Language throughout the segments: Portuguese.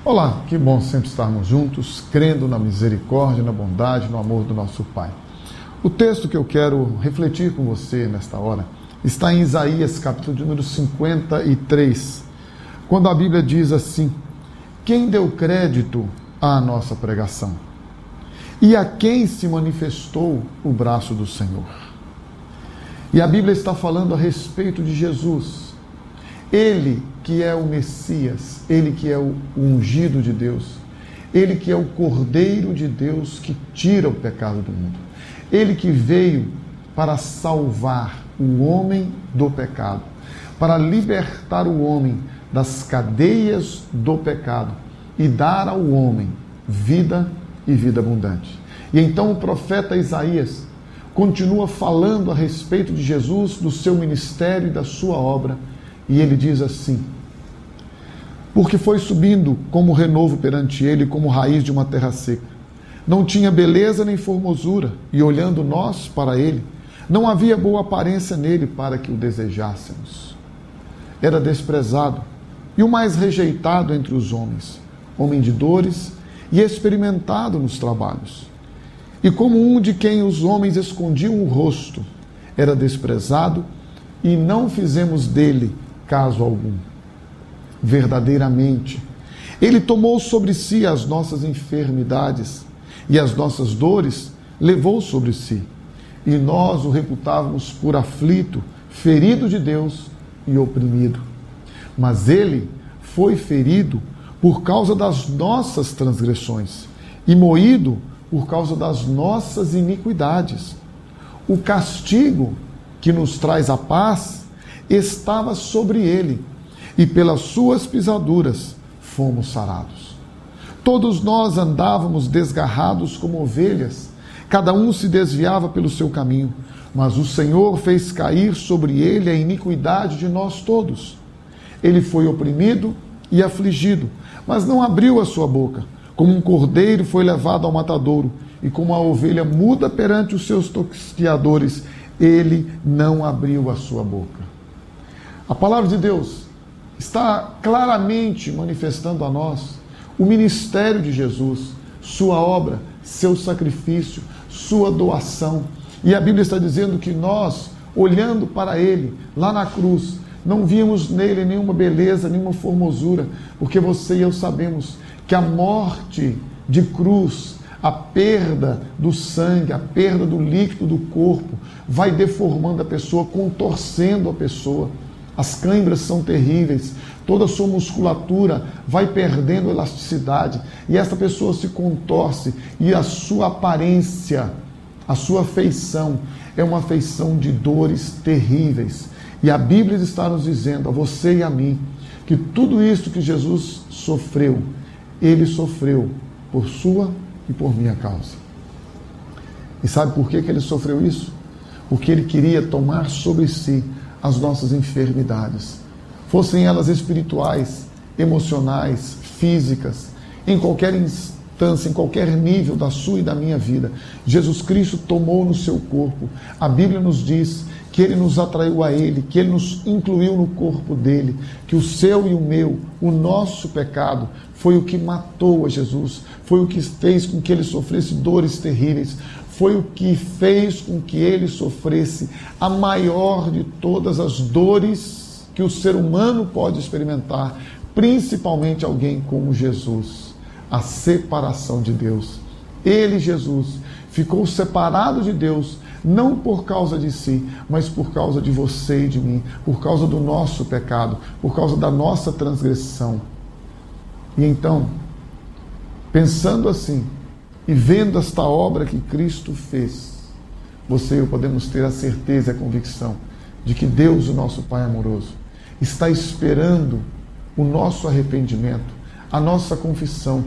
Olá, que bom sempre estarmos juntos, crendo na misericórdia, na bondade, no amor do nosso Pai. O texto que eu quero refletir com você nesta hora está em Isaías, capítulo de número 53, quando a Bíblia diz assim: quem deu crédito à nossa pregação? E a quem se manifestou o braço do Senhor? E a Bíblia está falando a respeito de Jesus. Ele que é o Messias, Ele que é o ungido de Deus, Ele que é o Cordeiro de Deus que tira o pecado do mundo. Ele que veio para salvar o homem do pecado, para libertar o homem das cadeias do pecado e dar ao homem vida e vida abundante. E então o profeta Isaías continua falando a respeito de Jesus, do seu ministério e da sua obra, e ele diz assim: porque foi subindo como renovo perante ele, como raiz de uma terra seca. Não tinha beleza nem formosura, e olhando nós para ele, não havia boa aparência nele para que o desejássemos. Era desprezado e o mais rejeitado entre os homens, homem de dores e experimentado nos trabalhos. E como um de quem os homens escondiam o rosto, era desprezado e não fizemos dele caso algum. Verdadeiramente, ele tomou sobre si as nossas enfermidades e as nossas dores levou sobre si. E nós o reputávamos por aflito, ferido de Deus e oprimido. Mas ele foi ferido por causa das nossas transgressões e moído por causa das nossas iniquidades. O castigo que nos traz a paz estava sobre ele, e pelas suas pisaduras fomos sarados. Todos nós andávamos desgarrados como ovelhas, cada um se desviava pelo seu caminho, mas o Senhor fez cair sobre ele a iniquidade de nós todos. Ele foi oprimido e afligido, mas não abriu a sua boca. Como um cordeiro foi levado ao matadouro, e como a ovelha muda perante os seus tosquiadores, ele não abriu a sua boca. A palavra de Deus está claramente manifestando a nós o ministério de Jesus, sua obra, seu sacrifício, sua doação. E a Bíblia está dizendo que nós, olhando para ele, lá na cruz, não víamos nele nenhuma beleza, nenhuma formosura, porque você e eu sabemos que a morte de cruz, a perda do sangue, a perda do líquido do corpo, vai deformando a pessoa, contorcendo a pessoa. As câimbras são terríveis, toda a sua musculatura vai perdendo elasticidade, e essa pessoa se contorce, e a sua aparência, a sua feição, é uma feição de dores terríveis. E a Bíblia está nos dizendo, a você e a mim, que tudo isso que Jesus sofreu, ele sofreu por sua e por minha causa. E sabe por que ele sofreu isso? Porque ele queria tomar sobre si as nossas enfermidades, fossem elas espirituais, emocionais, físicas, em qualquer instância, em qualquer nível da sua e da minha vida. Jesus Cristo tomou no seu corpo. A Bíblia nos diz que ele nos atraiu a ele, que ele nos incluiu no corpo dele, que o seu e o meu, o nosso pecado, foi o que matou a Jesus, foi o que fez com que ele sofresse dores terríveis, foi o que fez com que ele sofresse a maior de todas as dores que o ser humano pode experimentar, principalmente alguém como Jesus, a separação de Deus. Ele, Jesus, ficou separado de Deus, não por causa de si, mas por causa de você e de mim, por causa do nosso pecado, por causa da nossa transgressão. E então, pensando assim, e vendo esta obra que Cristo fez, você e eu podemos ter a certeza e a convicção de que Deus, o nosso Pai amoroso, está esperando o nosso arrependimento, a nossa confissão,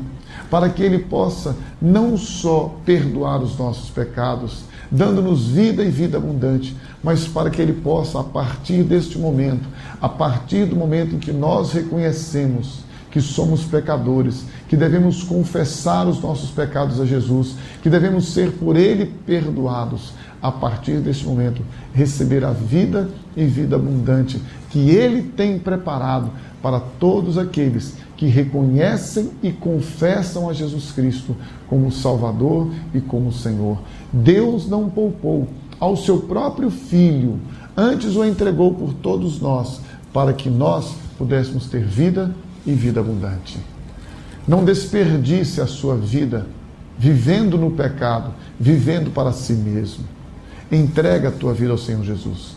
para que Ele possa não só perdoar os nossos pecados, dando-nos vida e vida abundante, mas para que Ele possa, a partir deste momento, a partir do momento em que nós reconhecemos que somos pecadores, que devemos confessar os nossos pecados a Jesus, que devemos ser por Ele perdoados, a partir deste momento, receber a vida e vida abundante que Ele tem preparado para todos aqueles que reconhecem e confessam a Jesus Cristo como Salvador e como Senhor. Deus não poupou ao seu próprio Filho, antes o entregou por todos nós, para que nós pudéssemos ter vida e vida abundante. Não desperdice a sua vida vivendo no pecado, vivendo para si mesmo. Entrega a tua vida ao Senhor Jesus.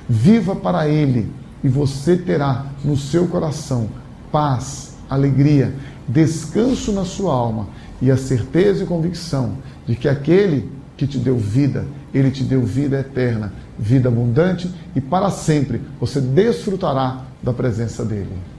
Viva para Ele e você terá no seu coração paz, alegria, descanso na sua alma e a certeza e convicção de que aquele que te deu vida, Ele te deu vida eterna, vida abundante e para sempre você desfrutará da presença dEle.